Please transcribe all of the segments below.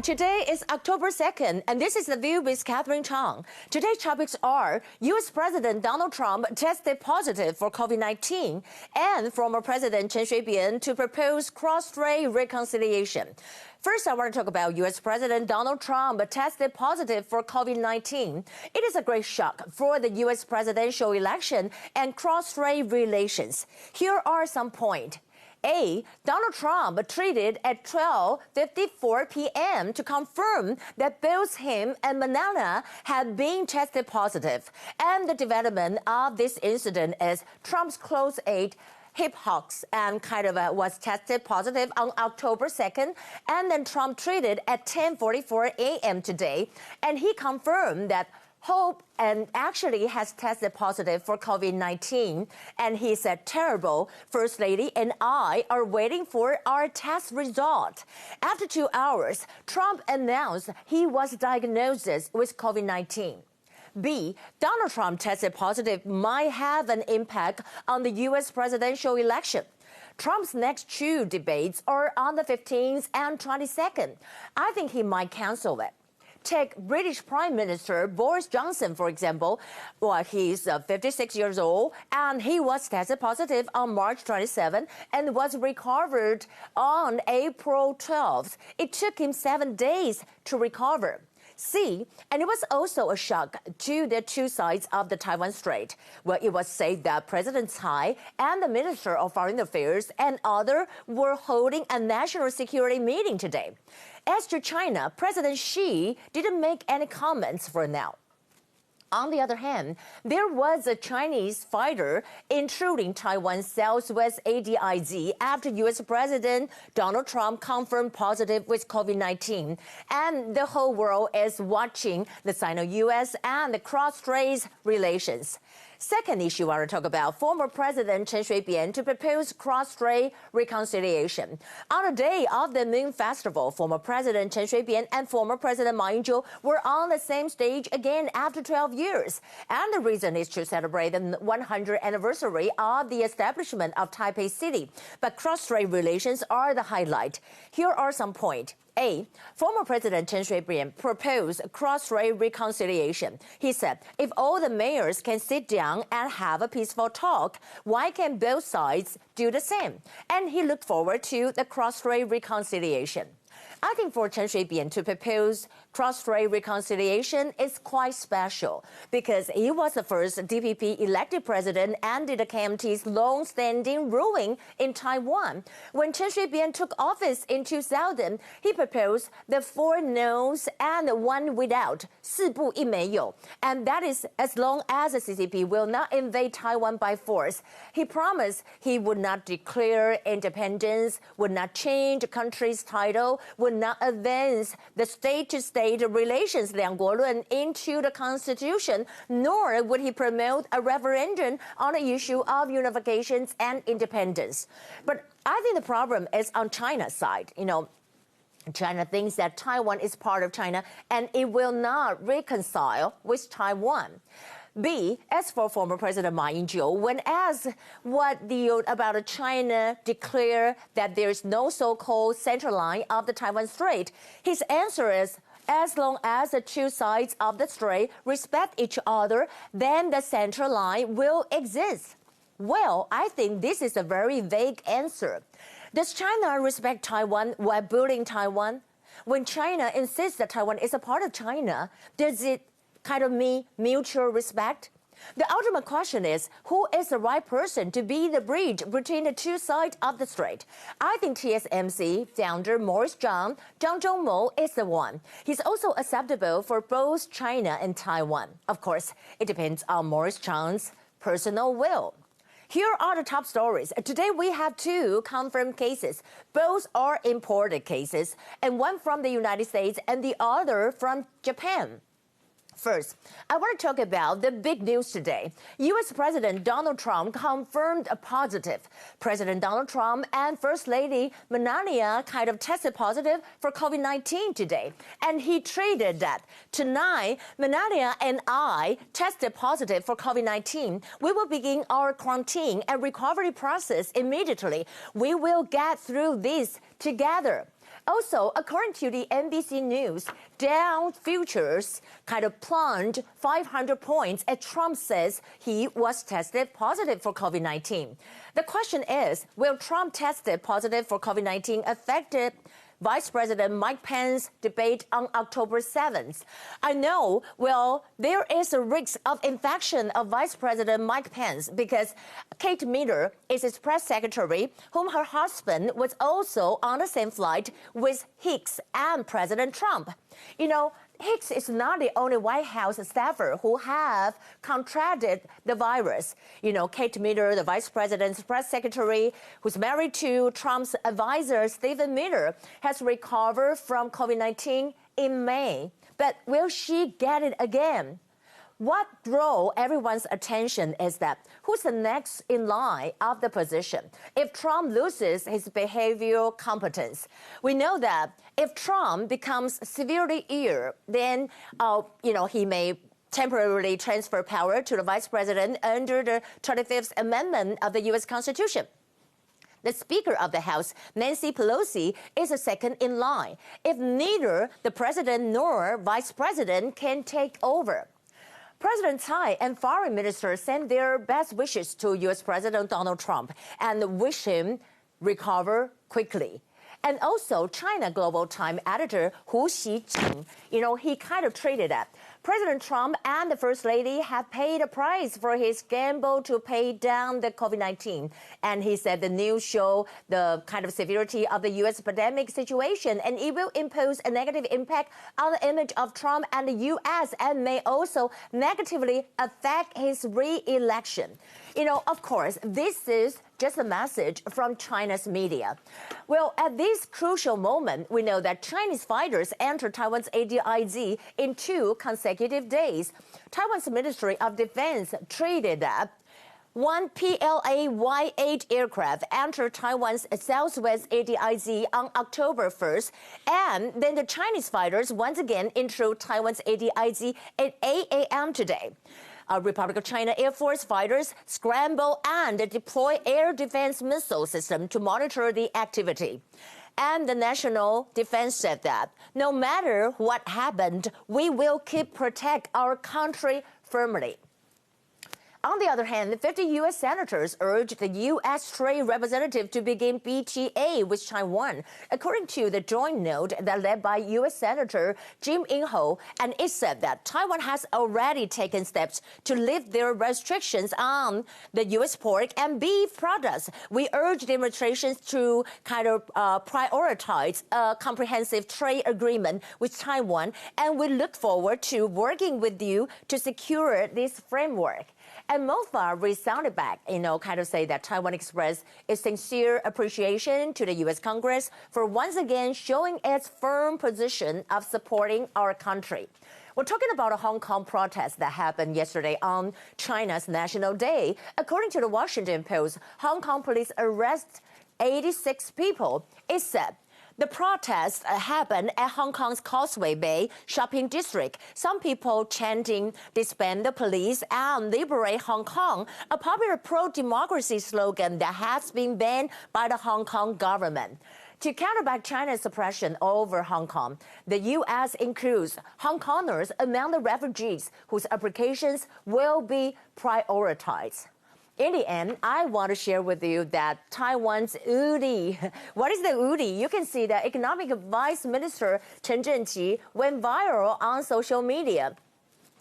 Today is October 2nd, and this is The View with Catherine Chang. Today's topics are U.S. President Donald Trump tested positive for COVID-19 and former President Chen Shui-bian to propose cross-strait reconciliation. First, I want to talk about U.S. President Donald Trump tested positive for COVID-19. It is a great shock for the U.S. presidential election and cross-strait relations. Here are some points. A. Donald Trump tweeted at 12:54 p.m. to confirm that both him and Melania had been tested positive. And the development of this incident is Trump's close aide, Hip Hawks, and was tested positive on October 2nd. And then Trump tweeted at 10:44 a.m. today. And he confirmed that Hope and actually has tested positive for COVID-19. And he said, terrible, First Lady and I are waiting for our test result. After 2 hours, Trump announced he was diagnosed with COVID-19. B. Donald Trump tested positive might have an impact on the U.S. presidential election. Trump's next two debates are on the 15th and 22nd. I think he might cancel it. Take British Prime Minister Boris Johnson, for example. Well, he's 56 years old, and he was tested positive on March 27 and was recovered on April 12th. It took him 7 days to recover. C. And it was also a shock to the two sides of the Taiwan Strait, where it was said that President Tsai and the Minister of Foreign Affairs and others were holding a national security meeting today. As to China, President Xi didn't make any comments for now. On the other hand, there was a Chinese fighter intruding Taiwan's southwest ADIZ after U.S. President Donald Trump confirmed positive with COVID-19. And the whole world is watching the Sino-U.S. and the cross-strait relations. Second issue I want to talk about, former President Chen Shui-bian to propose cross-strait reconciliation. On the day of the Moon Festival, former President Chen Shui-bian and former President Ma Ying-jeou were on the same stage again after 12 years. And the reason is to celebrate the 100th anniversary of the establishment of Taipei City. But cross-strait relations are the highlight. Here are some points. A. Former President Chen Shui-bian proposed cross-strait reconciliation. He said, if all the mayors can sit down and have a peaceful talk, why can't both sides do the same? And he looked forward to the cross-strait reconciliation. I think for Chen Shui-bian to propose cross-strait reconciliation is quite special because he was the first DPP elected president and the KMT's long-standing ruling in Taiwan. When Chen Shui-bian took office in 2000, he proposed the 4 no's and 1 without, 四不一没有, and that is as long as the CCP will not invade Taiwan by force. He promised he would not declare independence, would not change the country's title, would not advance the state-to-state relations 两国论 into the Constitution, nor would he promote a referendum on the issue of unifications and independence. But I think the problem is on China's side. China thinks that Taiwan is part of China and it will not reconcile with Taiwan. B. As for former President Ma Ying-jeou, when asked about China declare that there is no so-called center line of the Taiwan Strait, his answer is, as long as the two sides of the strait respect each other, then the center line will exist. Well, I think this is a very vague answer. Does China respect Taiwan while bullying Taiwan? When China insists that Taiwan is a part of China, does it mean mutual respect? The ultimate question is, who is the right person to be the bridge between the two sides of the strait? I think TSMC founder Morris Chang, Zhang Zhongmo, is the one. He's also acceptable for both China and Taiwan. Of course, it depends on Morris Chang's personal will. Here are the top stories. Today we have 2 confirmed cases. Both are imported cases, and one from the United States and the other from Japan. First, I want to talk about the big news today. U.S. President Donald Trump confirmed a positive. President Donald Trump and First Lady Melania tested positive for COVID-19 today. And he tweeted that, tonight, Melania and I tested positive for COVID-19. We will begin our quarantine and recovery process immediately. We will get through this together. Also, according to the NBC News, Dow futures kind of plunged 500 points as Trump says he was tested positive for COVID-19. The question is, will Trump tested positive for COVID-19 affect Vice President Mike Pence's debate on October 7th? I know, well, there is a risk of infection of Vice President Mike Pence because Kate Miller is his press secretary, whom her husband was also on the same flight with Hicks and President Trump. You know, Hicks is not the only White House staffer who have contracted the virus. You know, Kate Miller, the vice president's press secretary, who's married to Trump's advisor, Stephen Miller, has recovered from COVID-19 in May. But will she get it again? What draws everyone's attention is that who's the next in line of the position if Trump loses his behavioral competence? We know that if Trump becomes severely ill, then he may temporarily transfer power to the vice president under the 25th Amendment of the U.S. Constitution. The Speaker of the House, Nancy Pelosi, is a second in line if neither the president nor vice president can take over. President Tsai and Foreign Minister sent their best wishes to U.S. President Donald Trump and wish him recover quickly. And also, China Global Time editor Hu Xijing, he kind of treated that President Trump and the First Lady have paid a price for his gamble to pay down the COVID-19. And he said the news show the kind of severity of the U.S. pandemic situation, and it will impose a negative impact on the image of Trump and the U.S. and may also negatively affect his re-election. Of course, this is just a message from China's media. Well, at this crucial moment, we know that Chinese fighters entered Taiwan's ADIZ in 2 consecutive days. Taiwan's Ministry of Defense treated that one PLA-Y-8 aircraft entered Taiwan's southwest ADIZ on October 1st, and then the Chinese fighters once again entered Taiwan's ADIZ at 8 a.m. today. Republic of China Air Force fighters scramble and deploy air defense missile system to monitor the activity. And the National Defense said that no matter what happened, we will protect our country firmly. On the other hand, 50 U.S. senators urged the U.S. Trade Representative to begin BTA with Taiwan, according to the joint note that led by U.S. Senator Jim Inhofe, and it said that Taiwan has already taken steps to lift their restrictions on the U.S. pork and beef products. We urge the administration to prioritize a comprehensive trade agreement with Taiwan, and we look forward to working with you to secure this framework. And Mofa resounded back, say that Taiwan expressed its sincere appreciation to the U.S. Congress for once again showing its firm position of supporting our country. We're talking about a Hong Kong protest that happened yesterday on China's National Day. According to the Washington Post, Hong Kong police arrested 86 people. It said the protest happened at Hong Kong's Causeway Bay shopping district. Some people chanting, disband the police and liberate Hong Kong, a popular pro-democracy slogan that has been banned by the Hong Kong government. To counterback China's suppression over Hong Kong, the U.S. includes Hong Kongers among the refugees whose applications will be prioritized. In the end, I want to share with you that Taiwan's UDI. What is the UDI? You can see that Economic Vice Minister Chen Zhenqi went viral on social media.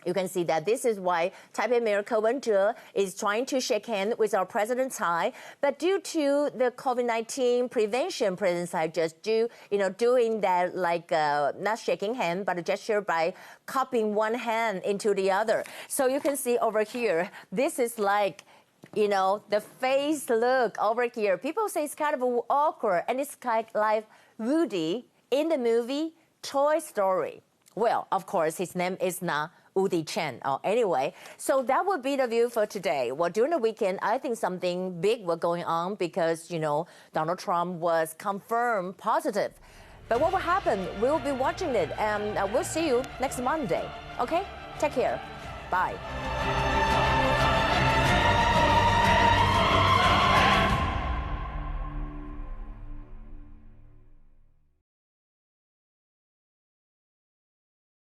You can see that this is why Taipei Mayor Ko Wen-je is trying to shake hands with our President Tsai. But due to the COVID-19 prevention, President Tsai just doing that not shaking hands, but a gesture by cupping one hand into the other. So you can see over here, this is the face look over here. People say it's kind of awkward, and it's kind of like Woody in the movie Toy Story. Well, of course, his name is not Woody Chen. Anyway, so that would be the view for today. Well, during the weekend, I think something big was going on because, Donald Trump was confirmed positive. But what will happen? We'll be watching it, and we'll see you next Monday. Okay? Take care. Bye.